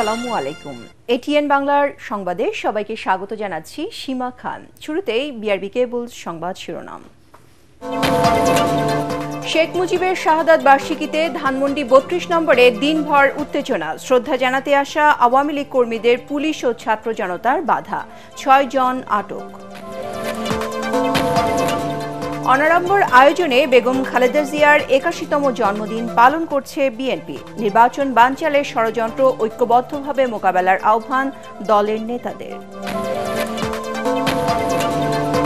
আসসালামু আলাইকুম। এটিএন বাংলার সংবাদে সবাইকে স্বাগত জানাচ্ছি সীমা খান। শুরুতেই বিআরবি কেবল সংবাদ শিরোনাম। শেখ মুজিবের শাহাদাত বার্ষিকীতে ধানমন্ডি ৩২ নম্বরে দিনভর উত্তেজনা। শ্রদ্ধা জানাতে আসা আওয়ামী লীগ কর্মীদের পুলিশ ও ছাত্র জনতার বাধা, ৬ জন আটক। অনাড়ম্বর আয়োজনে বেগম খালেদা জিয়ার ৮১তম জন্মদিন পালন করছে বিএনপি। নির্বাচন বানচালের ষড়যন্ত্র ঐক্যবদ্ধভাবে মোকাবেলার আহ্বান দলের নেতাদের।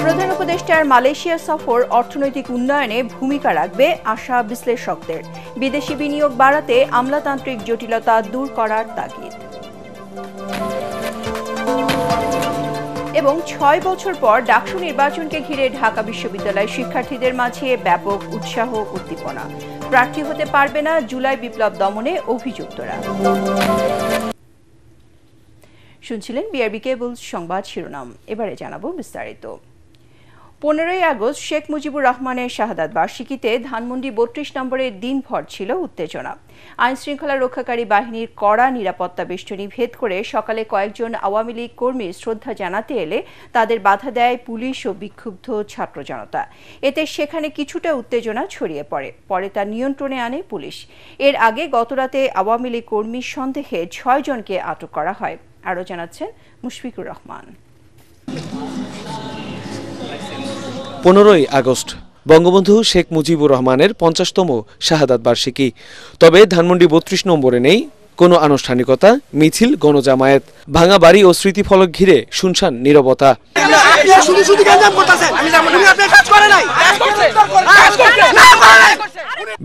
প্রধান উপদেষ্টার মালয়েশিয়া সফর অর্থনৈতিক উন্নয়নে ভূমিকা রাখবে আশা বিশ্লেষকদের। বিদেশি বিনিয়োগ বাড়াতে আমলাতান্ত্রিক জটিলতা দূর করার তাগিদ। এবং ৬ বছর পর ডাকসু নির্বাচনকে ঘিরে ঢাকা বিশ্ববিদ্যালয় শিক্ষার্থীদের মাঝে ব্যাপক উৎসাহ উদ্দীপনা। প্রার্থী হতে পারবে না জুলাই বিপ্লব দমনে অভিযুক্তরা। শুনছিলেন বিআরবি কেবল সংবাদ শিরোনাম। এবারে জানাবো বিস্তারিত। ১৫ই আগস্ট শেখ মুজিবুর রহমানের শাহাদাত বার্ষিকীতে ধানমন্ডি ৩২ নম্বরের দিনভর ছিল উত্তেজনা। আইন শৃঙ্খলা রক্ষাকারী বাহিনীর কড়া নিরাপত্তা বেষ্টনী ভেদ করে সকালে কয়েকজন আওয়ামী লীগ কর্মী শ্রদ্ধা জানাতে এলে তাদের বাধা দেয় পুলিশ ও বিক্ষুব্ধ ছাত্র জনতা। এতে সেখানে কিছুটা উত্তেজনা ছড়িয়ে পরে তা নিয়ন্ত্রণে আনে পুলিশ। এর আগে গতরাতে আওয়ামী লীগ কর্মীর সন্দেহে ৬ জনকে আটক করা হয়। আরও জানাচ্ছেন মুশফিকুর রহমান। ১৫ই আগস্ট বঙ্গবন্ধু শেখ মুজিবুর রহমানের ৫০তম শাহাদাত বার্ষিকী। তবে ধানমন্ডি ৩২ নম্বরে নেই কোনো আনুষ্ঠানিকতা, মিছিল, গণজামায়াত। ভাঙা বাড়ি ও স্মৃতিফলক ঘিরে শুনশান নীরবতা।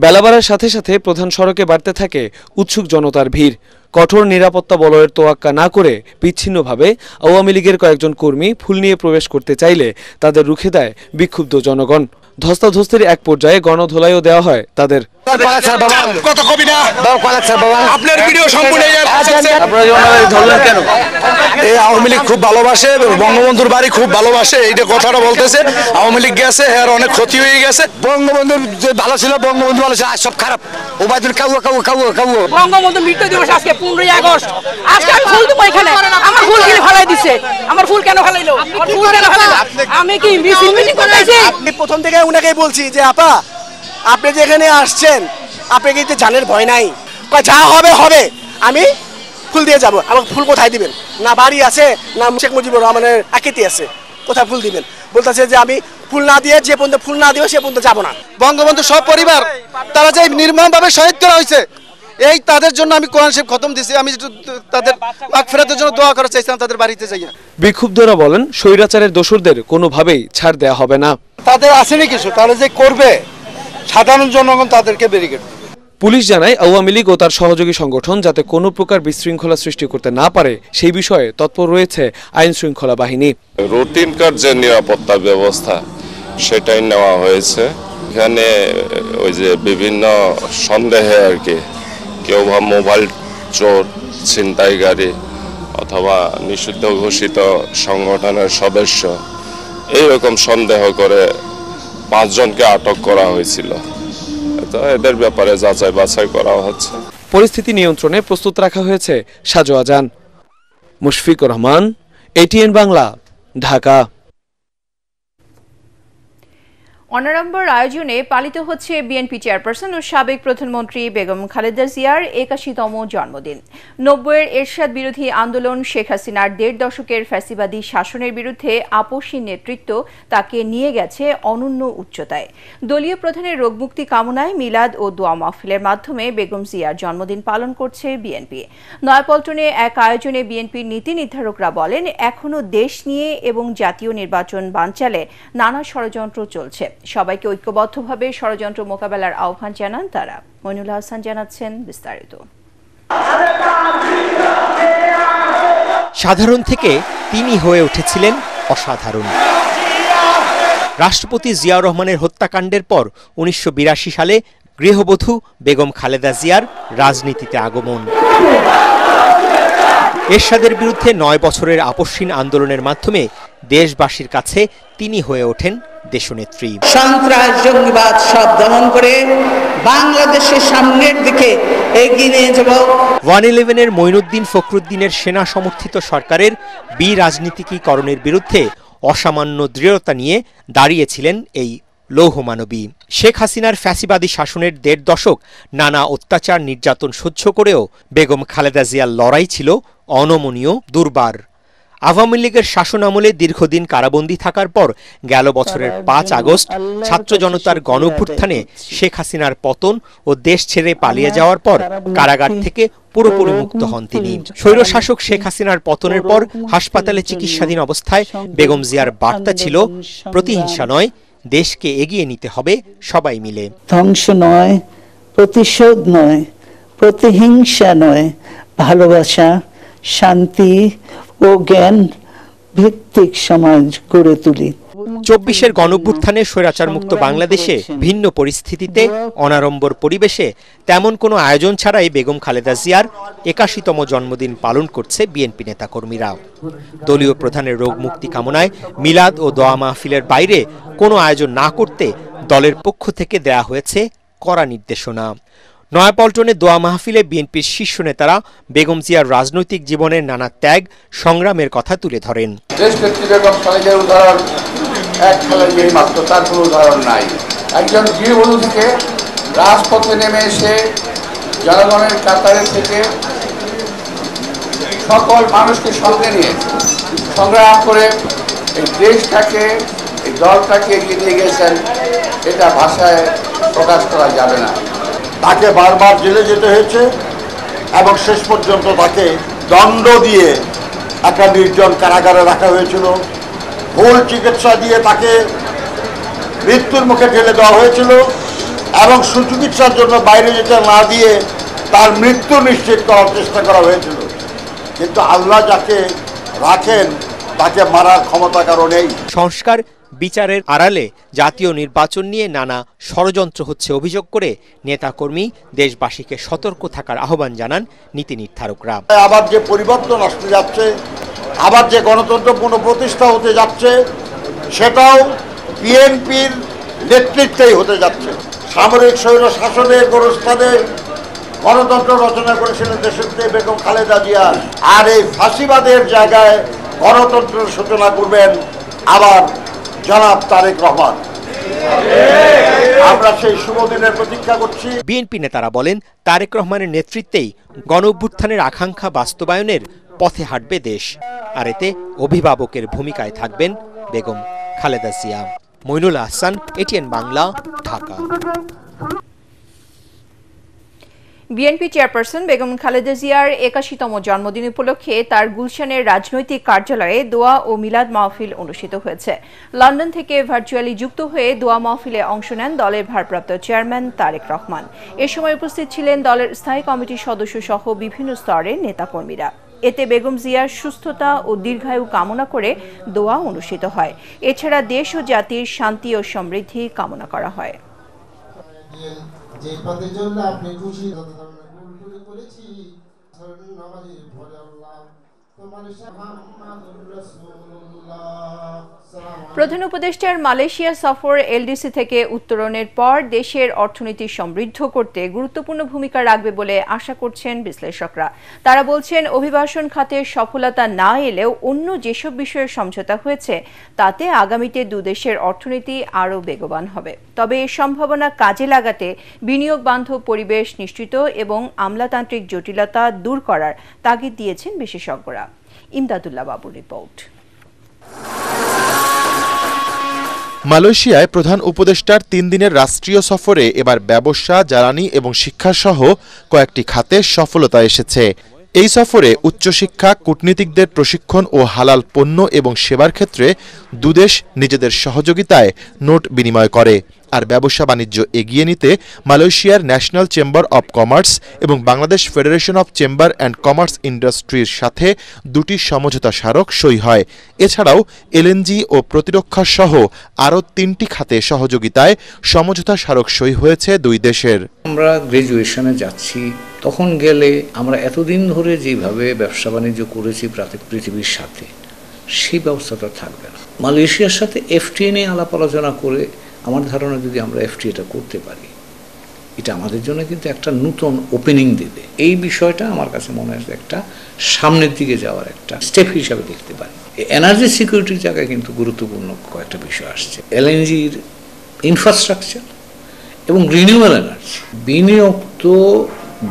বেলা বাড়ার সাথে সাথে প্রধান সড়কে বাড়তে থাকে উৎসুক জনতার ভিড়। কঠোর নিরাপত্তা বলয়ের তোয়াক্কা না করে বিচ্ছিন্নভাবে আওয়ামী লীগের কয়েকজন কর্মী ফুল নিয়ে প্রবেশ করতে চাইলে তাদের রুখে দেয় বিক্ষুব্ধ জনগণ। ধস্তাধস্তির এক পর্যায়ে গণধোলাইও দেওয়া হয় তাদের। আওয়ামী লীগ খুব ভালোবাসে, বঙ্গবন্ধুর বাড়ি খুব ভালোবাসে, এইটা কথাটা বলতেছে। আওয়ামী লীগ গেছে, এর অনেক ক্ষতি হয়ে গেছে। বঙ্গবন্ধু যে ভালো ছিল, বঙ্গবন্ধু ভালো ছিল, আজ সব খারাপ। ওবায়দুল বঙ্গবন্ধু মৃত্যু দিবস আজকে 15ই আগস্ট। আজকে আমি ফুল দেবো এখানে, আমার ফুল গিয়ে ফেলাই দিছে। আমার ফুল কেন ফেলাইলো? ফুল কেন ফেলাইলো? আমি কি মিটিং করতেছি? আমি প্রথম থেকে উনাকেই বলছি যে আপা, আপনি যেখানে আসছেন আপনি কিন্তু জানের ভয় নাই, যা হবে হবে, আমি ফুল দিয়ে যাব। আমাকে ফুল কোথায় দিবেন? না বাড়ি আছে, না শেখ মুজিবুর রহমানের আকৃতি আছে, কোথায় ফুল দিবেন? বলতেছে যে আমি ফুল না দিয়ে, যে পর্যন্ত ফুল না দিবে সে পর্যন্ত যাবো না। বঙ্গবন্ধু সব পরিবার তারা যে নির্মমভাবে শহীদ করা হয়েছে, এই তাদের জন্য আমি কোরআন শরীফ খতম দিছি। আমি তাদের মাগফিরাতের জন্য দোয়া করা চাইছিলাম, তাদের বাড়িতে যাই। বিক্ষুব্ধরা বলেন, স্বৈরাচারের দোসরদের কোনোভাবেই ছাড় দেয়া হবে না। তাদের আসেনি কিছু, তারা যে করবে সাধারণ জনগণ তাদেরকে ব্যারিকেড। পুলিশ জানায় আওয়ামী লীগ ও তার সহযোগী সংগঠন যাতে কোনো প্রকার বিশৃঙ্খলা সৃষ্টি করতে না পারে সেই বিষয়ে তৎপর রয়েছে আইন শৃঙ্খলা বাহিনী। রুটিনকার যে নিরাপত্তা ব্যবস্থা সেটাই নেওয়া হয়েছে। এখানে ওই যে বিভিন্ন সন্দেহে আর কি, কেউ বা মোবাইল চোর, ছিনতাইকারী অথবা নিষিদ্ধ ঘোষিত সংগঠনের সদস্য, এইরকম সন্দেহ করে 5 জনকে আটক করা হয়েছিল। তো এদের ব্যাপারে যাচাই বাছাই করা হচ্ছে। পরিস্থিতি নিয়ন্ত্রণে প্রস্তুত রাখা হয়েছে সাজোয়া যান। মুশফিকুর রহমান, এটিএন বাংলা, ঢাকা। অনাড়ম্বর আয়োজনে পালিত হচ্ছে বিএনপি চেয়ারপারসন ও সাবেক প্রধানমন্ত্রী বেগম খালেদা জিয়ার ৮১তম জন্মদিন। ৯০-এর এরশাদ বিরোধী আন্দোলন, শেখ হাসিনার ১.৫ দশকের ফ্যাসিবাদী শাসনের বিরুদ্ধে আপসী নেতৃত্ব তাকে নিয়ে গেছে অনন্য উচ্চতায়। দলীয় প্রধানের রোগমুক্তি কামনায় মিলাদ ও দোয়া মাহফিলের মাধ্যমে বেগম জিয়ার জন্মদিন পালন করছে বিএনপি। নয়াপল্টনে এক আয়োজনে বিএনপির নীতি নির্ধারকরা বলেন, এখনও দেশ নিয়ে এবং জাতীয় নির্বাচন বানচালে নানা ষড়যন্ত্র চলছে। সবাইকে ঐক্যবদ্ধভাবে ষড়যন্ত্র মোকাবেলার আহ্বান জানান তারা। মইনুল হাসান জানাচ্ছেন বিস্তারিত। সাধারণ থেকে তিনি হয়ে উঠেছিলেন অসাধারণ। রাষ্ট্রপতি জিয়াউর রহমানের হত্যাকাণ্ডের পর ১৯৮২ সালে গৃহবধূ বেগম খালেদা জিয়ার রাজনীতিতে আগমন। এরশাদের বিরুদ্ধে ৯ বছরের আপসহীন আন্দোলনের মাধ্যমে দেশবাসীর কাছে তিনি হয়ে ওঠেন দেশনেত্রী। সন্ত্রাস, জঙ্গিবাদ সব দমন করে বাংলাদেশের সামনের দিকে এগিয়ে নিয়ে যাব। 111-এর মঈনুদ্দিন ফখরুদ্দিনের সেনা সমর্থিত সরকারের বিরাজনীতিকীকরণের বিরুদ্ধে অসামান্য দৃঢ়তা নিয়ে দাঁড়িয়েছিলেন এই লৌহমানবী। শেখ হাসিনার ফ্যাসিবাদী শাসনের 1.5 দশক নানা অত্যাচার নির্যাতন সহ্য করেও বেগম খালেদা জিয়ার লড়াই ছিল অনমনীয়, দুর্বার। আওয়ামী লীগের শাসনামলে দীর্ঘদিন কারাবন্দী থাকার পর গেল বছরের 5 আগস্ট ছাত্র জনতার গণঅভ্যুত্থানে শেখ হাসিনার পতন ও দেশ ছেড়ে পালিয়ে যাওয়ার পর কারাগার থেকে পুরোপুরি মুক্ত হন তিনি। স্বৈরশাসক শেখ হাসিনার পতনের পর হাসপাতালে চিকিৎসাধীন অবস্থায় বেগম জিয়ার বার্তা ছিল, প্রতিহিংসা নয়, দেশকে এগিয়ে নিতে হবে সবাই মিলে। ধ্বংস নয়, প্রতিশোধ নয়, প্রতিহিংসা নয়, ভালোবাসা, শান্তি ও জ্ঞান ভিত্তিক সমাজ গড়ে তুলি। 24-এর গণঅভ্যুত্থানে স্বৈরাচারমুক্ত বাংলাদেশে ভিন্ন পরিস্থিতিতে অনাড়ম্বর পরিবেশে তেমন কোনো আয়োজন ছাড়াই বেগম খালেদা জিয়ার 81তম জন্মদিন পালন করছে বিএনপি নেতাকর্মীরা। দলীয় প্রধানের রোগ মুক্তি কামনায় মিলাদ ও দোয়া মাহফিলের বাইরে কোনো আয়োজন না করতে দলের পক্ষ থেকে দেয়া হয়েছে কড়া নির্দেশনা। নয়াপল্টনে দোয়া মাহফিলে বিএনপির শীর্ষ নেতারা বেগম জিয়ার রাজনৈতিক জীবনের নানা ত্যাগ সংগ্রামের কথা তুলে ধরেন। দেশনেত্রী বেগম খালেদার উদাহরণ এক খালেদাই মাত্র, তার কোনো উদাহরণ নাই। একজন গৃহবধূ থেকে রাজপথে নেমে এসে জনগণের কাতারে থেকে সকল মানুষকে সঙ্গে নিয়ে সংগ্রাম করে এই দেশটাকে, এই দলটাকে এগিয়ে নিয়ে গেছেন, এটা ভাষায় প্রকাশ করা যাবে না। তাকে বারবার জেলে যেতে হয়েছে এবং শেষ পর্যন্ত তাকে দণ্ড দিয়ে একটা নির্জন কারাগারে রাখা হয়েছিল। ভুল চিকিৎসা দিয়ে তাকে মৃত্যুর মুখে ঠেলে দেওয়া হয়েছিল এবং সুচিকিৎসার জন্য বাইরে যেতে না দিয়ে তার মৃত্যু নিশ্চিত করার চেষ্টা করা হয়েছিল। কিন্তু আল্লাহ যাকে রাখেন তাকে মারার ক্ষমতা কারো নেই। সংস্কার বিচারের আড়ালে জাতীয় নির্বাচন নিয়ে নানা ষড়যন্ত্র হচ্ছে অভিযোগ করে নেতাকর্মী দেশবাসীকে সতর্ক থাকার আহ্বান জানান নীতি নির্ধারকরা। আবার যে পরিবর্তন আসতে যাচ্ছে, আবার যে গণতন্ত্র পুনঃপ্রতিষ্ঠা হতে যাচ্ছে, সেটাও বিএনপির নেতৃত্বেই হতে যাচ্ছে। সামরিক স্বৈর শাসনের গোরস্থানে গণতন্ত্র রচনা করেছিলেন দেশনেত্রী বেগম খালেদা জিয়া, আর এই ফাঁসিবাদের জায়গায় গণতন্ত্রের সূচনা করবেন আবার জনাব তারেক রহমান। আমরা সেই শুভ দিনের প্রতীক্ষা করছি। বিএনপি নেতারা বলেন, তারেক রহমানের নেতৃত্বেই গণঅভ্যুত্থানের আকাঙ্ক্ষা বাস্তবায়নের পথে হাঁটবে দেশ, আর এতে অভিভাবকের ভূমিকায় থাকবেন Begum Khaleda Zia. Moinul Ahsan, ATN Bangla, Dhaka. BNP chairperson Begum Khaleda জিয়ার 81তম জন্মদিন উপলক্ষে তার গুলশানের রাজনৈতিক কার্যালয়ে দোয়া ও মিলাদ মাহফিল অনুষ্ঠিত হয়েছে। লন্ডন থেকে ভার্চুয়ালি যুক্ত হয়ে দোয়া মাহফিলে অংশ নেন দলের ভারপ্রাপ্ত চেয়ারম্যান তারেক রহমান। এ সময় উপস্থিত ছিলেন দলের স্থায়ী কমিটির সদস্য সহ বিভিন্ন স্তরের নেতাকর্মীরা। এতে বেগম জিয়ার সুস্থতা ও দীর্ঘায়ু কামনা করে দোয়া অনুষ্ঠিত হয়। এছাড়া দেশ ও জাতির শান্তি ও সমৃদ্ধি কামনা করা হয়। যে পথে চললে আপনি খুশি করেছি নামাজের পরে আল্লাহ তোমার মুহাম্মাদুর রাসূলুল্লাহ। প্রধান উপদেষ্টার মালয়েশিয়া সফর এলডিসি থেকে উত্তরণের পর দেশের অর্থনীতি সমৃদ্ধ করতে গুরুত্বপূর্ণ ভূমিকা রাখবে বলে আশা করছেন বিশ্লেষকরা। তারা বলছেন, অভিবাসন খাতের সফলতা না এলেও অন্য যেসব বিষয়ের সমঝোতা হয়েছে তাতে আগামীতে দুদেশের অর্থনীতি আরও বেগবান হবে। তবে এই সম্ভাবনা কাজে লাগাতে বিনিয়োগ বান্ধব পরিবেশ নিশ্চিত এবং আমলাতান্ত্রিক জটিলতা দূর করার তাগিদ দিয়েছেন বিশেষজ্ঞরা। ইমদাদুল্লাহ বাবুর রিপোর্ট। মালয়েশিয়ায় প্রধান উপদেষ্টার 3 দিনের রাষ্ট্রীয় সফরে এবার ব্যবসা, জ্বালানি এবং শিক্ষাসহ কয়েকটি খাতে সফলতা এসেছে। এই সফরে উচ্চশিক্ষা, কূটনীতিকদের প্রশিক্ষণ ও হালাল পণ্য এবং সেবার ক্ষেত্রে দুদেশ নিজেদের সহযোগিতায় নোট বিনিময় করে। আর ব্যবসা বাণিজ্য এগিয়ে নিতে মালয়েশিয়ার ন্যাশনাল চেম্বার অব কমার্স এবং Bangladesh federation of chamber and commerce ইন্ডাস্ট্রির সাথে 2টি সমঝোতা স্মারক সই হয়। এছাড়াও এলএনজি ও প্রতিরক্ষা সহ আরও 3টি খাতে সহযোগিতায় সমঝোতা স্মারক সই হয়েছে দুই দেশের। আমরা গ্রাজুয়েশনে যাচ্ছি, তখন গেলে আমরা এতদিন ধরে যেভাবে ব্যবসা বাণিজ্য করেছি পৃথিবীর সাথে, সেই ব্যবস্থাটা থাকবে না। মালয়েশিয়ার সাথে এফটিএ নিয়ে আলাপ আলোচনা করে আমার ধারণা যদি আমরা এফটিএটা করতে পারি, এটা আমাদের জন্য কিন্তু একটা নতুন ওপেনিং দেবে। এই বিষয়টা আমার কাছে মনে হয় একটা সামনের দিকে যাওয়ার একটা স্টেপ হিসাবে দেখতে পারি। এনার্জি সিকিউরিটির জায়গায় কিন্তু গুরুত্বপূর্ণ কয়েকটা বিষয় আসছে। এলএনজির ইনফ্রাস্ট্রাকচার এবং রিনিউয়েবল এনার্জি। বিনিয়োগ তো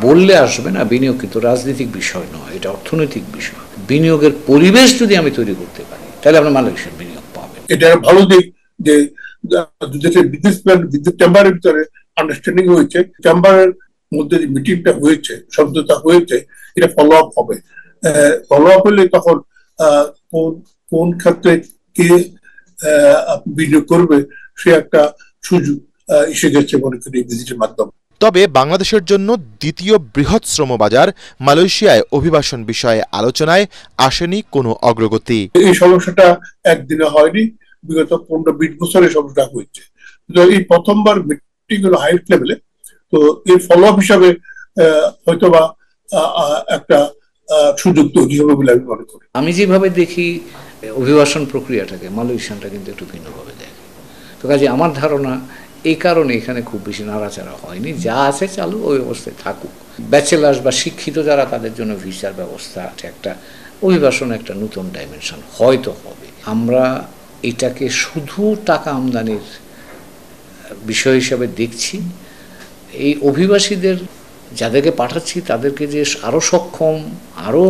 বললে আসবে না, বিনিয়োগ কিন্তু রাজনৈতিক বিষয় নয়, এটা অর্থনৈতিক বিষয়। বিনিয়োগের পরিবেশ যদি আমি তৈরি করতে পারি, তাহলে আমরা মালয়েশিয়ার বিনিয়োগ পাবেন। এটা ভালো দিক যে দেশের বিদ্যুৎ চেম্বারের ভিতরে আন্ডারস্ট্যান্ডিং হয়েছে, চেম্বারের মধ্যে যে মিটিংটা হয়েছে, সমঝোতা হয়েছে, এটা ফলো আপ হবে। ফলো আপ হলে তখন কোন ক্ষেত্রে কে বিনিয়োগ করবে সে একটা সুযোগ এসে গেছে মনে করি এই ভিজিটের মাধ্যমে। তবে বাংলাদেশের জন্য দ্বিতীয় বৃহৎ শ্রমবাজার মালয়েশিয়ায় অভিবাসন বিষয়ে আলোচনায় আসেনি কোনো অগ্রগতি। এই সমস্যাটা একদিনে হয়নি, বিগত 15-20 বছরের সমস্যা হয়েছে। এই প্রথমবার মিটিং হলো হাইট লেভেলে, তো এর ফলো আপ হিসাবে হয়তোবা একটা সুযোগ তৈরি হবে বলে আমি মনে করি। আমি যেভাবে দেখি অভিবাসন প্রক্রিয়াটাকে, মালয়েশিয়ানটা কিন্তু একটু ভিন্নভাবে দেখে। তো কাজে আমার ধারণা এই কারণে এখানে খুব বেশি নাড়াচাড়া হয়নি, যা আছে চালু ওই অবস্থায় থাকুক। ব্যাচেলার্স বা শিক্ষিত যারা, তাদের জন্য ভিসার ব্যবস্থা একটা অভিবাসন একটা নতুন ডাইমেনশন হয়তো হবে। আমরা এটাকে শুধু টাকা আমদানির বিষয় হিসাবে দেখছি। এই অভিবাসীদের যাদেরকে পাঠাচ্ছি তাদেরকে যে আরও সক্ষম, আরও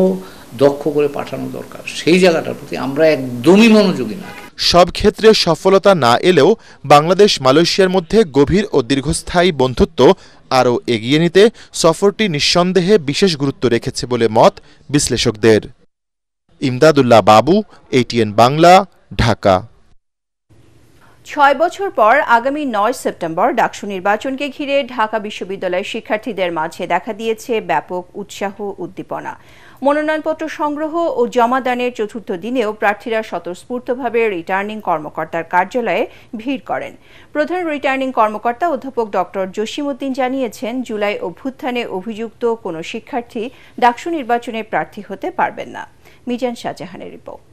দক্ষ করে পাঠানো দরকার, সেই জায়গাটার প্রতি আমরা একদমই মনোযোগী না। সব ক্ষেত্রে সফলতা না এলেও বাংলাদেশ মালয়েশিয়ার মধ্যে গভীর ও দীর্ঘস্থায়ী বন্ধুত্ব আরও এগিয়ে নিতে সফরটি নিঃসন্দেহে বিশেষ গুরুত্ব রেখেছে বলে মত বিশ্লেষকদের। ইমদাদুল্লাহ বাবু, ATN বাংলা, ঢাকা। 6 বছর পর আগামী 9 সেপ্টেম্বর ডাকসু নির্বাচনকে ঘিরে ঢাকা বিশ্ববিদ্যালয়ের শিক্ষার্থীদের মাঝে দেখা দিয়েছে ব্যাপক উৎসাহ উদ্দীপনা। মনোনয়নপত্র সংগ্রহ ও জমাদানের চতুর্থ দিনেও প্রার্থীরা স্বতঃস্ফূর্তভাবে রিটার্নিং কর্মকর্তার কার্যালয়ে ভিড় করেন। প্রধান রিটার্নিং কর্মকর্তা অধ্যাপক ডক্টর জসিমউদ্দিন জানিয়েছেন, জুলাই অভ্যুত্থানে অভিযুক্ত কোনো শিক্ষার্থী ডাকসু নির্বাচনে প্রার্থী হতে পারবেন না। মিজান শাহজাহানের রিপোর্ট।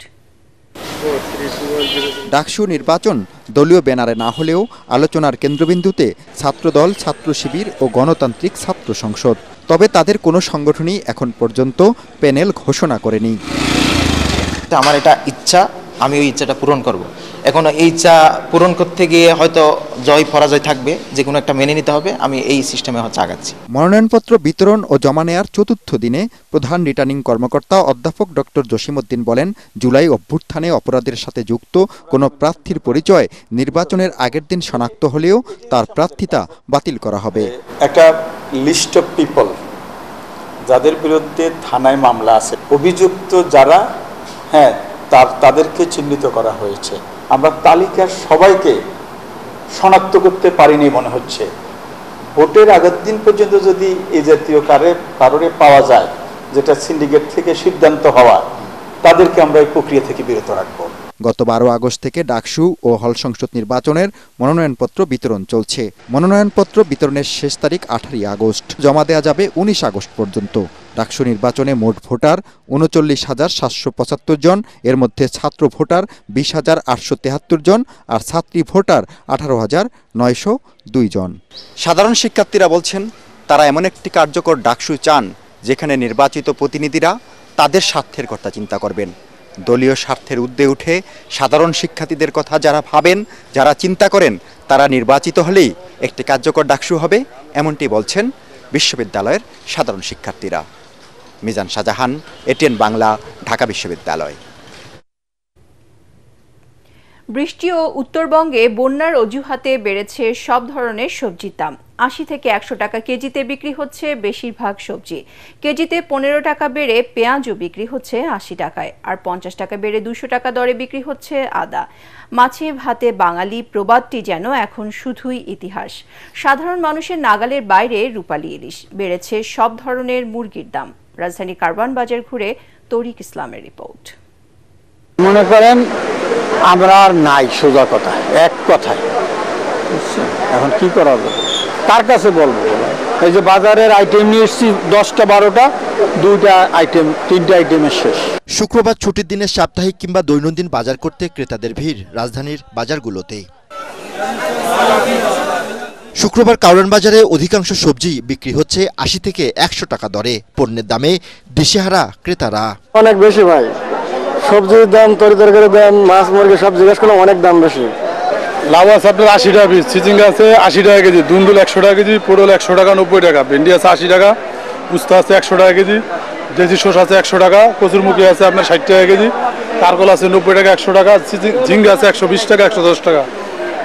ডাকসু নির্বাচন দলীয় ব্যানারে না হলেও আলোচনার কেন্দ্রবিন্দুতে ছাত্রদল, ছাত্র শিবির ও গণতান্ত্রিক ছাত্র সংসদ। তবে তাদের কোনো সংগঠনই এখন পর্যন্ত প্যানেল ঘোষণা করেনি। আমার এটা ইচ্ছা, আমি ওই ইচ্ছাটা পূরণ করব। এখন এই ইচ্ছা পূরণ করতে গিয়ে হয়তো জয় পরাজয় থাকবে, যে কোনো একটা মেনে নিতে হবে। আমি এই সিস্টেমে আগাচ্ছি। মনোনয়নপত্র বিতরণ ও জমা নেয়ার চতুর্থ দিনে প্রধান রিটার্নিং কর্মকর্তা অধ্যাপক ডক্টর জসিমউদ্দিন বলেন, জুলাই অভ্যুত্থানে অপরাধের সাথে যুক্ত কোনো প্রার্থীর পরিচয় নির্বাচনের আগের দিন শনাক্ত হলেও তার প্রার্থিতা বাতিল করা হবে। একটা লিস্ট অফ পিপল যাদের বিরুদ্ধে থানায় মামলা আছে, অভিযুক্ত যারা, তাদেরকে চিহ্নিত করা হয়েছে। আমরা তালিকার সবাইকে শনাক্ত করতে পারিনি মনে হচ্ছে। ভোটের আগের দিন পর্যন্ত যদি এই জাতীয় কারণে পাওয়া যায়, যেটা সিন্ডিকেট থেকে সিদ্ধান্ত হওয়া, তাদেরকে আমরা এই প্রক্রিয়া থেকে বিরত রাখবো। গত 12 আগস্ট থেকে ডাকসু ও হল সংসদ নির্বাচনের মনোনয়নপত্র বিতরণ চলছে। মনোনয়নপত্র বিতরণের শেষ তারিখ 18 আগস্ট। জমা দেওয়া যাবে 19 আগস্ট পর্যন্ত। ডাকসু নির্বাচনে মোট ভোটার 39,775 জন, এর মধ্যে ছাত্র ভোটার 20,873 জন আর ছাত্রী ভোটার 18,902 জন। সাধারণ শিক্ষার্থীরা বলছেন, তারা এমন একটি কার্যকর ডাকসু চান যেখানে নির্বাচিত প্রতিনিধিরা তাদের স্বার্থের কথা চিন্তা করবেন। দলীয় স্বার্থের ঊর্ধ্বে উঠে সাধারণ শিক্ষার্থীদের কথা যারা ভাবেন, যারা চিন্তা করেন, তারা নির্বাচিত হলেই একটি কার্যকর ডাকসু হবে, এমনটি বলছেন বিশ্ববিদ্যালয়ের সাধারণ শিক্ষার্থীরা। মিজান শাহজাহান, ATN বাংলা, ঢাকা বিশ্ববিদ্যালয়। বৃষ্টি ও উত্তরবঙ্গে বন্যার অজুহাতে বেড়েছে সব ধরনের সবজির দাম। 80 থেকে 100 টাকা কেজিতে বিক্রি হচ্ছে বেশিরভাগ সবজি। কেজিতে 15 টাকা বেড়ে পেঁয়াজও বিক্রি হচ্ছে 80 টাকায়, আর 50 টাকা বেড়ে 200 টাকা দরে বিক্রি হচ্ছে আদা। মাছে ভাতে বাঙালি প্রবাদটি যেন এখন শুধুই ইতিহাস। সাধারণ মানুষের নাগালের বাইরে রূপালী ইলিশ। বেড়েছে সব ধরনের মুরগির দাম। রাজধানী কারওয়ান বাজার ঘুরে তরিক ইসলামের রিপোর্ট। মনে করেন আমরা আর নাই, সোজা কথা, এক কথায়। এখন কি করা যাবে, কার কাছে বলবো? এই যে বাজারের আইটেম নিয়ে এসেছি 10টা 12টা, 2টা আইটেম 3টে আইটেমের শেষ। শুক্রবার ছুটির দিনে সাপ্তাহিক কিংবা দৈনন্দিন বাজার করতে ক্রেতাদের ভিড় রাজধানীর বাজারগুলোতে। শুক্রবার কারওয়ান বাজারে অধিকাংশ সবজি বিক্রি হচ্ছে 80 থেকে 100 টাকা দরে। পণ্যের দামে দিশেহারা ক্রেতারা। অনেক বেশি ভাই, সবজির দাম, তরকারির দাম, মাছ মুরগি সব জিজ্ঞেস করলাম, অনেক দাম বেশি। লাউ আছে আপনার 80 টাকা পিস, চিচিঙ্গা আছে 80 টাকা কেজি, দুন্দুল 100 টাকা কেজি, পটল 100 টাকা 90 টাকা, ভেন্ডি আছে 80 টাকা, উস্তা আছে 100 টাকা কেজি, দেশি শসা আছে 100 টাকা, কচুরমুখী আছে আপনার 60 টাকা কেজি, কারকল আছে 90 টাকা 100 টাকা, ঝিঙ্গা আছে 120 টাকা 110 টাকা।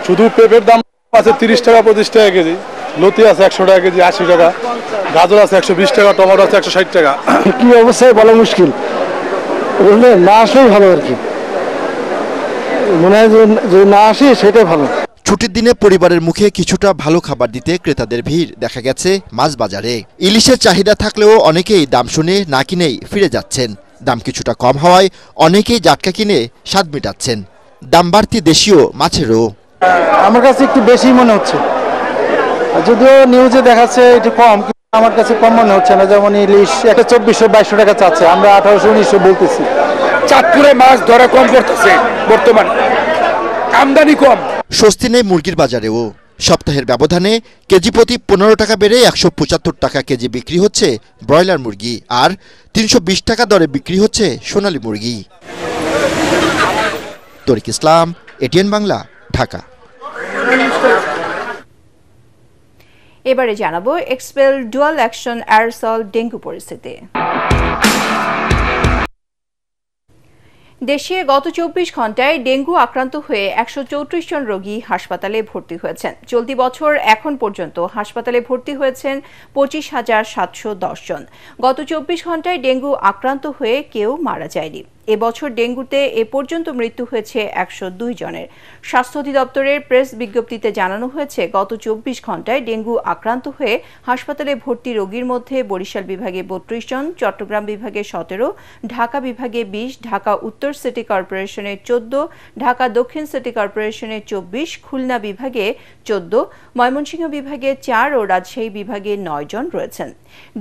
শুধু পেঁপের দাম আছে 30 টাকা 25 টাকা কেজি, লতি আছে 100 টাকা কেজি 80 টাকা, গাজর আছে 120 টাকা, টমেটো আছে 160 টাকা। কি অবস্থায় বলা মুশকিল, না আসলেই ভালো আর কি, মনে হয় যে না আসি সেটাই ভালো। ছুটির দিনে পরিবারের মুখে কিছুটা ভালো খাবার দিতে ক্রেতাদের ভিড় দেখা গেছে মাছ বাজারে। ইলিশের চাহিদা থাকলেও অনেকেই দাম শুনে না কিনেই ফিরে যাচ্ছেন। দাম কিছুটা কম হওয়ায় অনেকেই জাটকা কিনে স্বাদ মেটাচ্ছেন। দাম বাড়তি দেশীয় মাছেরও। আমার কাছে একটু বেশি মনে হচ্ছে, যদিও নিউজে দেখাচ্ছে একটু কম, আমার কাছে কম মনে হচ্ছে না। যেমন ইলিশ একটা 2400-2200 টাকা চাচ্ছে, আমরা 1800-1900 বলতেছি। চাঁদপুরে মাছ ধরা কম পড়তেছে বর্তমানে, আমদানি কম। স্বস্তি নেই মুরগির বাজারেও। সপ্তাহের ব্যবধানে কেজি প্রতি 15 টাকা বেড়ে 175 টাকা কেজি বিক্রি হচ্ছে ব্রয়লার মুরগি, আর 320 টাকা দরে বিক্রি হচ্ছে সোনালী মুরগি। তরিক ইসলাম, এটিএন বাংলা, ঢাকা। এবারে জানাবো expel dual action aerosol dengue পরিস্থিতি। দেশে গত 24 ঘন্টায় ডেঙ্গু আক্রান্ত হয়ে 134 জন রোগী হাসপাতালে ভর্তি হয়েছেন। চলতি বছর এখন পর্যন্ত হাসপাতালে ভর্তি হয়েছেন 25,710 জন। গত 24 ঘন্টায় ডেঙ্গু আক্রান্ত হয়ে কেউ মারা যায়নি। এবছর ডেঙ্গুতে এ পর্যন্ত মৃত্যু হয়েছে 102 জনের। স্বাস্থ্য অধিদপ্তরের প্রেস বিজ্ঞপ্তিতে জানানো হয়েছে, গত 24 ঘন্টায় ডেঙ্গু আক্রান্ত হয়ে হাসপাতালে ভর্তি রোগীর মধ্যে বরিশাল বিভাগে 32 জন, চট্টগ্রাম বিভাগে 17, ঢাকা বিভাগে 20, ঢাকা উত্তর সিটি কর্পোরেশনের 14, ঢাকা দক্ষিণ সিটি কর্পোরেশনের 24, খুলনা বিভাগে 14, ময়মনসিংহ বিভাগে 4 ও রাজশাহী বিভাগে 9 জন রয়েছেন।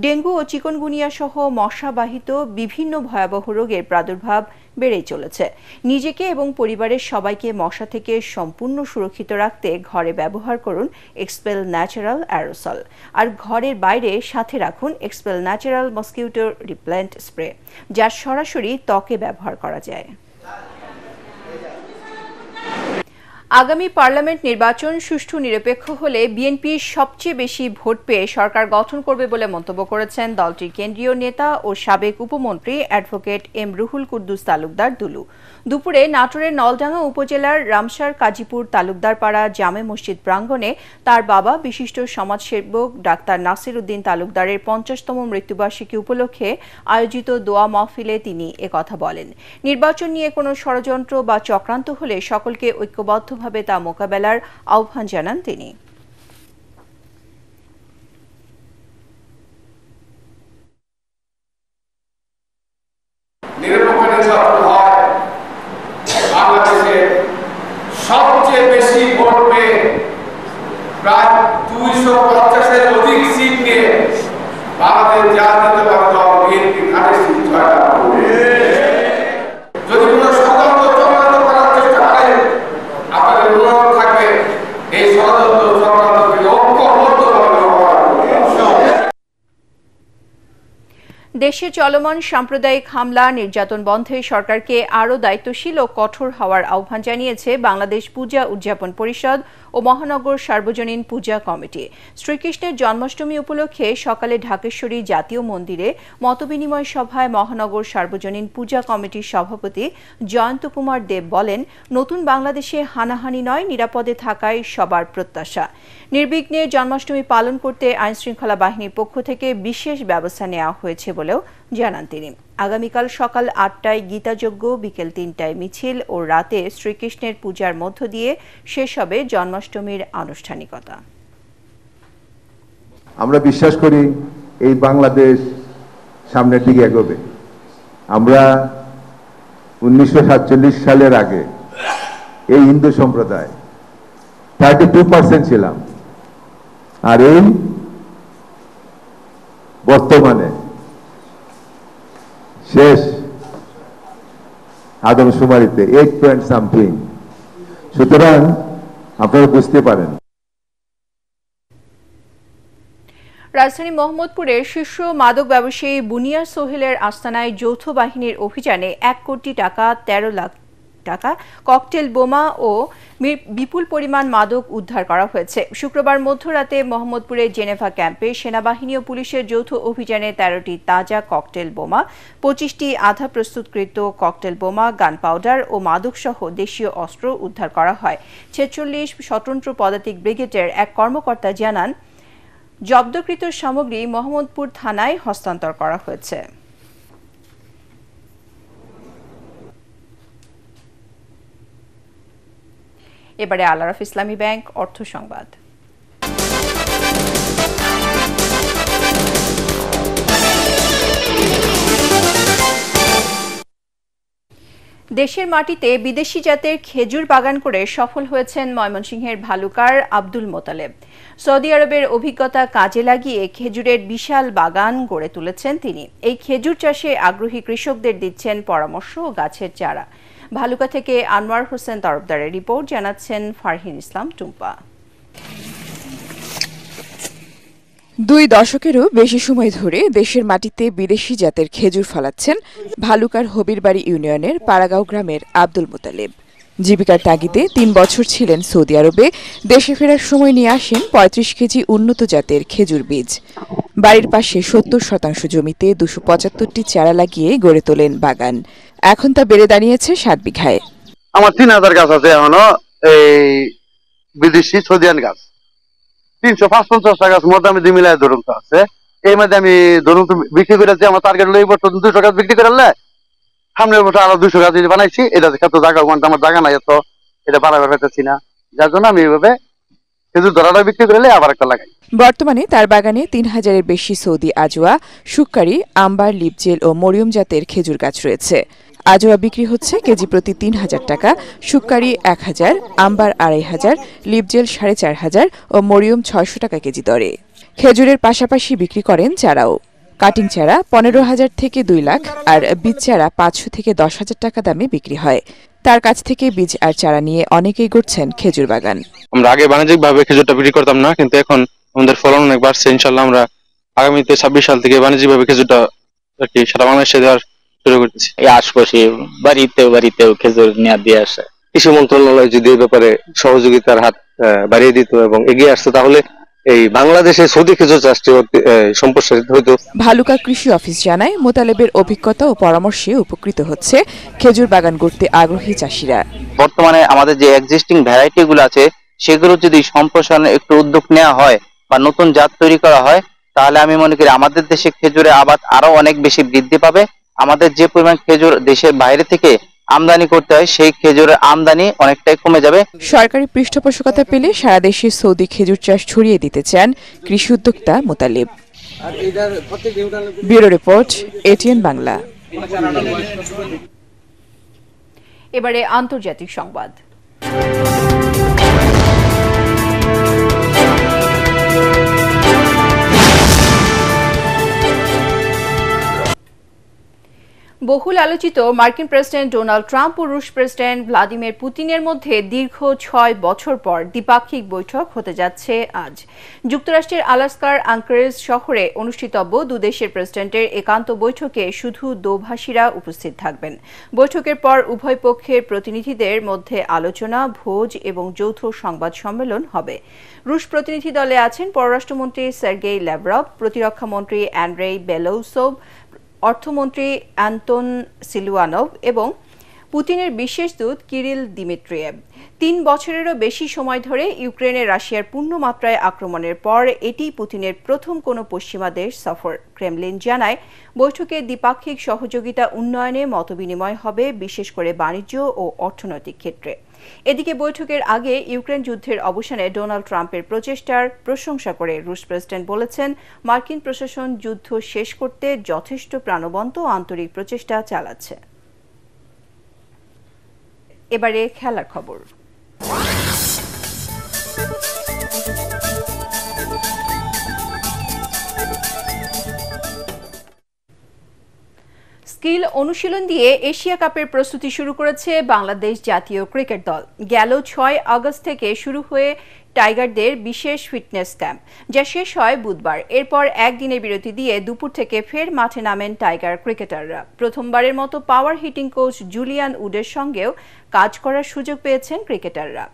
ডেঙ্গু ও চিকনগুনিয়া সহ মশাবাহিত বিভিন্ন ভয়াবহ রোগের প্রাদুর্ভাব বেড়েই চলেছে। নিজেকে এবং পরিবারের সবাইকে মশা থেকে সম্পূর্ণ সুরক্ষিত রাখতে ঘরে ব্যবহার করুন এক্সপেল ন্যাচারাল অ্যারোসল, আর ঘরের বাইরে সাথে রাখুন এক্সপেল ন্যাচারাল মসকিউটো রিপ্লেন্ট স্প্রে, যা সরাসরি ত্বকে ব্যবহার করা যায়। আগামী পার্লামেন্ট নির্বাচন সুষ্ঠু নিরপেক্ষ হলে বিএনপি সবচেয়ে বেশি ভোট পেয়ে সরকার গঠন করবে বলে মন্তব্য করেছেন দলটির কেন্দ্রীয় নেতা ও সাবেক উপমন্ত্রী অ্যাডভোকেট এম রুহুল কুদ্দুস তালুকদার দুলু। দুপুরে নাটোরের নলডাঙ্গা উপজেলার রামসার কাজীপুর তালুকদারপাড়া জামে মসজিদ প্রাঙ্গণে তার বাবা বিশিষ্ট সমাজসেবক ডাক্তার নাসির উদ্দিন তালুকদারের 50তম মৃত্যুবার্ষিকী উপলক্ষে আয়োজিত দোয়া মাহফিলে তিনি একথা বলেন। নির্বাচন নিয়ে কোনো ষড়যন্ত্র বা চক্রান্ত হলে সকলকে ঐক্যবদ্ধভাবে তা মোকাবেলার আহ্বান জানান তিনি। সবচেয়ে বেশি ভোট পেয়ে প্রায় 250-এর অধিক সিট নিয়ে বাংলাদেশ জাতীয়তাবাদী দল বিএনপি ঘাটে সিট জয় করবে। যদি কোনো ষড়যন্ত্র চক্রান্ত করার চেষ্টা করেন, আপনাদের অনুরোধ থাকবে এই ষড়যন্ত্র চক্রান্তকে ঐক্যবদ্ধভাবে মোকাবেলা করতে। দেশে চলমান সাম্প্রদায়িক হামলা নির্যাতন বন্ধে সরকারকে আরও দায়িত্বশীল ও কঠোর হওয়ার আহ্বান জানিয়েছে বাংলাদেশ পূজা উদযাপন পরিষদ ও মহানগর সার্বজনীন পূজা কমিটি। শ্রীকৃষ্ণের জন্মাষ্টমী উপলক্ষে সকালে ঢাকেশ্বরী জাতীয় মন্দিরে মতবিনিময় সভায় মহানগর সার্বজনীন পূজা কমিটির সভাপতি জয়ন্ত কুমার দেব বলেন, নতুন বাংলাদেশে হানাহানি নয়, নিরাপদে থাকাই সবার প্রত্যাশা। নির্বিঘ্নে জন্মাষ্টমী পালন করতে আইনশৃঙ্খলা বাহিনীর পক্ষ থেকে বিশেষ ব্যবস্থা নেওয়া হয়েছে বলেও জানান তিনি। আগামীকাল সকাল 8টায় গীতাযজ্ঞ, বিকেল 3টায় মিছিল ও রাতে শ্রীকৃষ্ণের পূজার মধ্য দিয়ে শেষ হবে জন্মাষ্টমীর আনুষ্ঠানিকতা। আমরা বিশ্বাস করি এই বাংলাদেশ সামনের দিকে এগোবে। আমরা 1947 সালের আগে এই হিন্দু সম্প্রদায় 32% ছিলাম, আর এই বর্তমানে শেষ আদমশুমারিতে 8.something। সুতরাং আপনারা বুঝতে পারেন। রাজধানী মোহাম্মদপুরের শীর্ষ মাদক ব্যবসায়ী বুনিয়ার সোহেলের আস্তানায় যৌথ বাহিনীর অভিযানে 1 কোটি টাকা 13 লাখ টাকা ককটেল বোমা ও বিপুল পরিমাণ মাদক উদ্ধার করা হয়েছে। শুক্রবার মধ্যরাতে মোহাম্মদপুরের জেনেভা ক্যাম্পে সেনাবাহিনী ও পুলিশের যৌথ অভিযানে 13টি তাজা ককটেল বোমা, 25টি আধা প্রস্তুতকৃত ককটেল বোমা, গান পাউডার ও মাদকসহ দেশীয় অস্ত্র উদ্ধার করা হয়। 46 স্বতন্ত্র পদাতিক ব্রিগেডের এক কর্মকর্তা জানান, জব্দকৃত সামগ্রী মোহাম্মদপুর থানায় হস্তান্তর করা হয়েছে। এবারে আল আরাফ ইসলামী ব্যাংক অর্থ সংবাদ। দেশের মাটিতে বিদেশি জাতের খেজুর বাগান করে সফল হয়েছেন ময়মনসিংহের ভালুকার আব্দুল মোতালেব। সৌদি আরবের অভিজ্ঞতা কাজে লাগিয়ে খেজুরের বিশাল বাগান গড়ে তুলেছেন তিনি। এই খেজুর চাষে আগ্রহী কৃষকদের দিচ্ছেন পরামর্শ ও গাছের চারা। ভালুকা থেকে আনোয়ার হোসেন তরফদারের রিপোর্ট, জানাচ্ছেন ফারহিন ইসলাম টুম্পা। 2 দশকেরও বেশি সময় ধরে দেশের মাটিতে বিদেশি জাতের খেজুর ফলাচ্ছেন ভালুকার হবিরবাড়ি ইউনিয়নের পাড়াগাঁও গ্রামের আব্দুল মোতালেব। জীবিকার তাগিদে 3 বছর ছিলেন সৌদি আরবে। দেশে ফেরার সময় নিয়ে আসেন 35 কেজি উন্নত জাতের খেজুর বীজ। বাড়ির পাশে 70% জমিতে 275টি চারা লাগিয়ে গড়ে তোলেন বাগান। এখন তা বেড়ে দাঁড়িয়েছে 7 বিঘায়। আমার 3000 গাছ আছে এখনো, এই বিদেশি সৌদিয়ান গাছ 350 গাছ মোটামুটি মিলায় ধরুন তো আছে। এই মধ্যে আমি ধরুন বিক্রি করেছি, আমার টার্গেট হলো এই বছর 200 গাছ বিক্রি করলে সামনের বছর আরো 200 গাছ বানাইছি। এটা কত জায়গা, আমার জায়গা নাই এত, এটা বানাবার পাইতেছি না, যার জন্য আমি এইভাবে খেজুর ধরাটা বিক্রি করলে আবার একটা লাগাই। বর্তমানে তার বাগানে 3000-এর বেশি সৌদি আজওয়া, সুক্কারি, আম্বার, লিপজেল ও মরিয়ম জাতের খেজুর গাছ রয়েছে। আজওয়া বিক্রি হচ্ছে কেজি প্রতি 3000 টাকা, সুক্কারি 1000, আম্বার 2500, লিপজেল 4500 ও মরিয়ম 600 টাকা কেজি দরে। খেজুরের পাশাপাশি বিক্রি করেন চারাও। কাটিং চারা 15,000 থেকে 2 লাখ আর বীজ চারা 500 থেকে 10,000 টাকা দামে বিক্রি হয়। তার কাছ থেকে বীজ আর চারা নিয়ে অনেকেই গড়ছেন খেজুর বাগান। আমরা আগে বাণিজ্যিকভাবে খেজুরটা বিক্রি করতাম না, কিন্তু এখন আমাদের ফলন অনেক বাড়ছে। ইনশাল্লাহ আমরা আগামীতে 26 সাল থেকে বাণিজ্যিকভাবে খেজুরটা আর কি সারা বাংলাদেশে দেওয়ার শুরু করতেছি। এই আশপাশে বাড়িতেও খেজুর নিয়ে দিয়ে আসে। কৃষি মন্ত্রণালয় যদি এই ব্যাপারে সহযোগিতার হাত বাড়িয়ে দিত এবং এগিয়ে আসতো, তাহলে এই বাংলাদেশে সৌদি খেজুর চাষটি সম্প্রসারিত হতো। ভালুকা কৃষি অফিস জানায়, মোতালেবের অভিজ্ঞতা ও পরামর্শে উপকৃত হচ্ছে খেজুর বাগান করতে আগ্রহী চাষিরা। বর্তমানে আমাদের যে এক্সিস্টিং ভ্যারাইটি গুলো আছে সেগুলো যদি সম্প্রসারণের একটু উদ্যোগ নেওয়া হয় বা নতুন জাত তৈরি করা হয়, তাহলে আমি মনে করি আমাদের দেশে খেজুরের আবাদ আরো অনেক বেশি বৃদ্ধি পাবে। আমাদের যে পরিমাণ খেজুর দেশের বাইরে থেকে আমদানি করতে হয়, সেই খেজুরের আমদানি অনেকটাই কমে যাবে। সরকারি পৃষ্ঠপোষকতা পেলে সারা দেশে সৌদি খেজুর চাষ ছড়িয়ে দিতে চান কৃষি উদ্যোক্তা Motaleb. Bureau report, ATN Bangla. এবারে আন্তর্জাতিক সংবাদ। বহুল আলোচিত মার্কিন প্রেসিডেন্ট ডোনাল্ড ট্রাম্প ও রুশ প্রেসিডেন্ট ভ্লাদিমির পুতিনের মধ্যে দীর্ঘ 6 বছর পর দ্বিপাক্ষিক বৈঠক হতে যাচ্ছে আজ। যুক্তরাষ্ট্রের আলাস্কার আঙ্কারেজ শহরে অনুষ্ঠিতব্য দুদেশের প্রেসিডেন্টের একান্ত বৈঠকে শুধু দোভাষীরা উপস্থিত থাকবেন। বৈঠকের পর উভয় পক্ষের প্রতিনিধিদের মধ্যে আলোচনা, ভোজ এবং যৌথ সংবাদ সম্মেলন হবে। রুশ প্রতিনিধি দলে আছেন পররাষ্ট্রমন্ত্রী সার্গেই ল্যাভরভ, প্রতিরক্ষামন্ত্রী অ্যান্ড্রেই বেলোউসোভ, অর্থমন্ত্রী অ্যান্টন সিলুয়ানভ এবং পুতিনের বিশেষ দূত কিরিল দিমিত্রিয়েভ। 3 বছরেরও বেশি সময় ধরে ইউক্রেনে রাশিয়ার পূর্ণমাত্রায় আক্রমণের পর এটি পুতিনের প্রথম কোনো পশ্চিমা দেশ সফর। ক্রেমলিন জানায়, বৈঠকে দ্বিপাক্ষিক সহযোগিতা উন্নয়নে মতবিনিময় হবে, বিশেষ করে বাণিজ্য ও অর্থনৈতিক ক্ষেত্রে। এদিকে বৈঠকের আগে ইউক্রেন যুদ্ধের অবসানে ডোনাল্ড ট্রাম্পের প্রচেষ্টার প্রশংসা করে রুশ প্রেসিডেন্ট বলেছেন, মার্কিন প্রশাসন যুদ্ধ শেষ করতে যথেষ্ট প্রাণবন্ত ও আন্তরিক প্রচেষ্টা চালাচ্ছে। এবারে খেলার খবর। অনুশীলন দিয়ে এশিয়া কাপের প্রস্তুতি শুরু করেছে বাংলাদেশ জাতীয় ক্রিকেট দল। গেল 6 আগস্ট থেকে শুরু হয়ে টাইগারদের বিশেষ ফিটনেস ক্যাম্প, যা শেষ হয় বুধবার। এরপর একদিনের বিরতি দিয়ে দুপুর থেকে ফের মাঠে নামেন টাইগার ক্রিকেটাররা। প্রথমবারের মতো পাওয়ার হিটিং কোচ জুলিয়ান উডের সঙ্গেও কাজ করার সুযোগ পেয়েছেন ক্রিকেটাররা।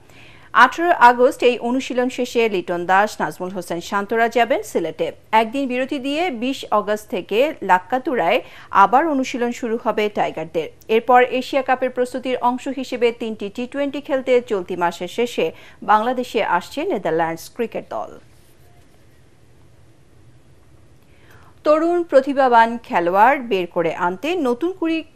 18 আগস্ট এই অনুশীলন শেষে লিটন দাস, নাজমুল হোসেন শান্তরা যাবেন সিলেটে। একদিন বিরতি দিয়ে 20 আগস্ট থেকে লাক্কাতুরায় আবার অনুশীলন শুরু হবে টাইগারদের। এরপর এশিয়া কাপের প্রস্তুতির অংশ হিসেবে 3টি টি-20 খেলতে চলতি মাসের শেষে বাংলাদেশে আসছে নেদারল্যান্ডস ক্রিকেট দল। তরুণ প্রতিভাবান খেলোয়াড় বের করে আনতে নতুন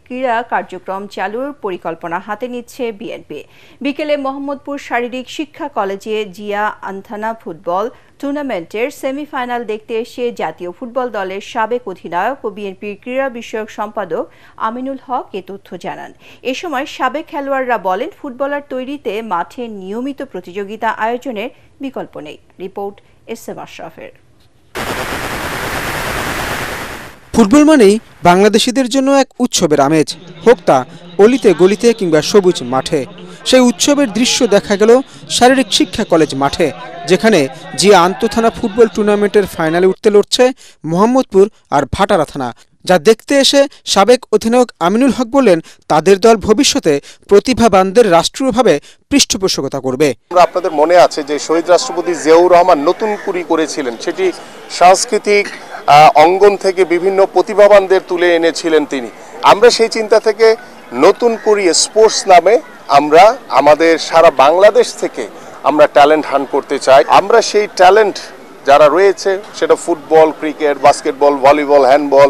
ক্রীড়া কার্যক্রম চালুর পরিকল্পনা হাতে নিচ্ছে বিএনপি। বিকেলে মোহাম্মদপুর শারীরিক শিক্ষা কলেজে জিয়া আনথানা ফুটবল টুর্নামেন্টের সেমিফাইনাল দেখতে এসে জাতীয় ফুটবল দলের সাবেক অধিনায়ক ও বিএনপির ক্রীড়া বিষয়ক সম্পাদক আমিনুল হক এ তথ্য জানান। এ সময় সাবেক খেলোয়াড়রা বলেন, ফুটবলার তৈরিতে মাঠে নিয়মিত প্রতিযোগিতা আয়োজনের বিকল্প নেই। Report SM. আশরাফের। ফুটবল মানেই বাংলাদেশিদের জন্য এক উৎসবের আমেজ, হোক তা অলিতে গলিতে কিংবা সবুজ মাঠে। সেই উৎসবের দৃশ্য দেখা গেল শারীরিক শিক্ষা কলেজ মাঠে, যেখানে জিয়া আন্তঃথানা ফুটবল টুর্নামেন্টের ফাইনালে উঠতে লড়ছে মোহাম্মদপুর আর ভাটারা থানা। যা দেখতে এসে সাবেক অধিনায়ক আমিনুল হক বললেন, তাদের দল ভবিষ্যতে প্রতিভাবানদের রাষ্ট্রীয়ভাবে পৃষ্ঠপোষকতা করবে। আপনাদের মনে আছে যে শহীদ রাষ্ট্রপতি জিয়াউর রহমান নতুন কুড়ি করেছিলেন, সেটি সাংস্কৃতিক অঙ্গন থেকে বিভিন্ন প্রতিভাবানদের তুলে এনেছিলেন তিনি। আমরা সেই চিন্তা থেকে নতুন কুড়ি স্পোর্টস নামে আমরা আমাদের সারা বাংলাদেশ থেকে আমরা ট্যালেন্ট হান্ট করতে চাই। আমরা সেই ট্যালেন্ট যারা রয়েছে, সেটা football, cricket, basketball, volleyball, handball,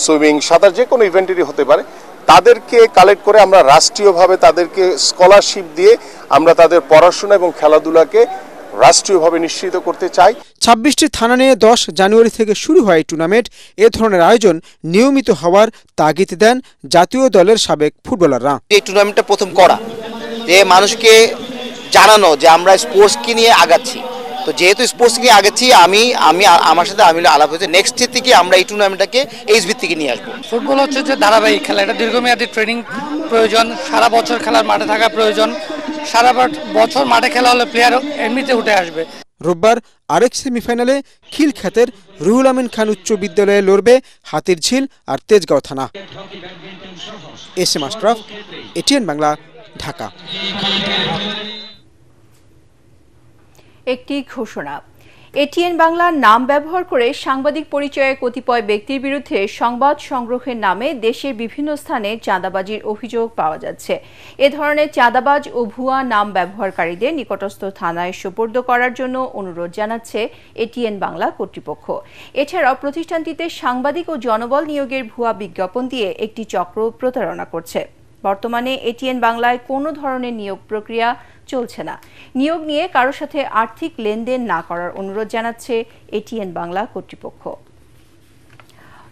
swimming, সাঁতার, যে কোনো ইভেন্টেরই হতে পারে, তাদেরকে কালেক্ট করে আমরা রাষ্ট্রীয়ভাবে তাদেরকে স্কলারশিপ দিয়ে আমরা তাদের পড়াশোনা এবং খেলাধুলাকে রাষ্ট্রীয়ভাবে নিশ্চিত করতে চাই। 26টি থানা নিয়ে 10 জানুয়ারি থেকে শুরু হয় এই টুর্নামেন্ট। এ ধরনের আয়োজন নিয়মিত হওয়ার তাগিদ দেন জাতীয় দলের সাবেক ফুটবলাররা। এই টুর্নামেন্টটা প্রথম করা, যে মানুষকে জানানো যে আমরা স্পোর্টসকে নিয়ে আগাচ্ছি। তো যেহেতু স্পোর্টস নিয়ে আগাচ্ছি, আমার সাথে আলাপ হয়েছে, নেক্সট ইয়ার থেকে আমরা এই টুর্নামেন্টটাকে এইচবি থেকে নিয়ে আসবো। ফুটবল হচ্ছে যে ধারাবাহিক খেলা, এটা দীর্ঘমেয়াদী ট্রেনিং প্রয়োজন, সারা বছর খেলার মাঠে থাকা প্রয়োজন। সারা বছর মাঠে খেলা হলে প্লেয়ার এমনিতে উঠে আসবে। রোববার আরেক সেমিফাইনালে খিলখ্যাতের রুহুল আমিন খান উচ্চ বিদ্যালয়ে লড়বে হাতিরঝিল আর তেজগাঁও থানা। এস.এম. আশরাফ, এটিএন বাংলা, ঢাকা। একটি ঘোষণা। এটিএন বাংলার নাম ব্যবহার করে সাংবাদিক পরিচয়ে কতিপয় ব্যক্তির বিরুদ্ধে সংবাদ সংগ্রহের নামে দেশের বিভিন্ন স্থানে চাঁদাবাজির অভিযোগ পাওয়া যাচ্ছে। এ ধরনের চাঁদাবাজ ও ভুয়া নাম ব্যবহারকারীদের নিকটস্থ থানায় সোপর্দ করার জন্য অনুরোধ জানাচ্ছে এটিএন বাংলা কর্তৃপক্ষ। এছাড়াও প্রতিষ্ঠানটিতে সাংবাদিক ও জনবল নিয়োগের ভুয়া বিজ্ঞাপন দিয়ে একটি চক্র প্রতারণা করছে। বর্তমানে এটিএন বাংলায় কোনো ধরনের নিয়োগ প্রক্রিয়া চলছে না। নিয়োগ নিয়ে কারোর সাথে আর্থিক লেনদেন না করার অনুরোধ জানাচ্ছে এটিএন বাংলা কর্তৃপক্ষ।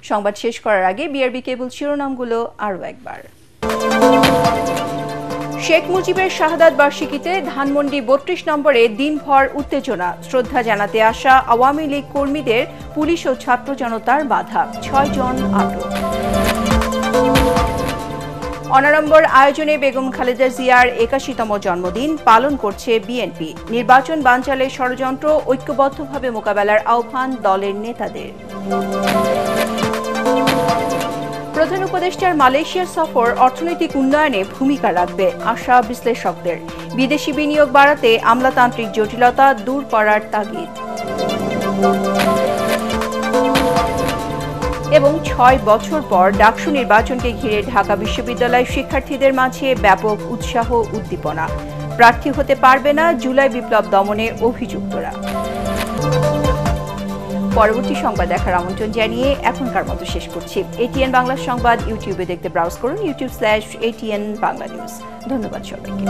সংবাদ শেষ করার আগে বিআরবি কেবল শিরোনামগুলো আরও একবার। শেখ মুজিবের শাহাদাত বার্ষিকীতে ধানমন্ডি 32 নম্বরে দিনভর উত্তেজনা। শ্রদ্ধা জানাতে আসা আওয়ামী লীগ কর্মীদের পুলিশ ও ছাত্র জনতার বাধা। 6 জন আটক। অনাড়ম্বর আয়োজনে বেগম খালেদা জিয়ার 81তম জন্মদিন পালন করছে বিএনপি। নির্বাচন বানচালে ষড়যন্ত্র, ঐক্যবদ্ধভাবে মোকাবেলার আহ্বান দলের নেতাদের। প্রধান উপদেষ্টার মালয়েশিয়ার সফর অর্থনৈতিক উন্নয়নে ভূমিকা রাখবে, আশা বিশ্লেষকদের। বিদেশি বিনিয়োগ বাড়াতে আমলাতান্ত্রিক জটিলতা দূর করার তাগিদ। এবং 6 বছর পর ডাকসু নির্বাচনকে ঘিরে ঢাকা বিশ্ববিদ্যালয় শিক্ষার্থীদের মাঝে ব্যাপক উৎসাহ উদ্দীপনা। প্রার্থী হতে পারবে না জুলাই বিপ্লব দমনে অভিযুক্তরা। পরবর্তী সংবাদ দেখার আমন্ত্রণ জানিয়ে এখনকার মতো শেষ করছি। এটিএন বাংলা সংবাদ ইউটিউবে দেখতে ব্রাউজ করুন, youtube/ATN Bangla News। ধন্যবাদ সবাইকে।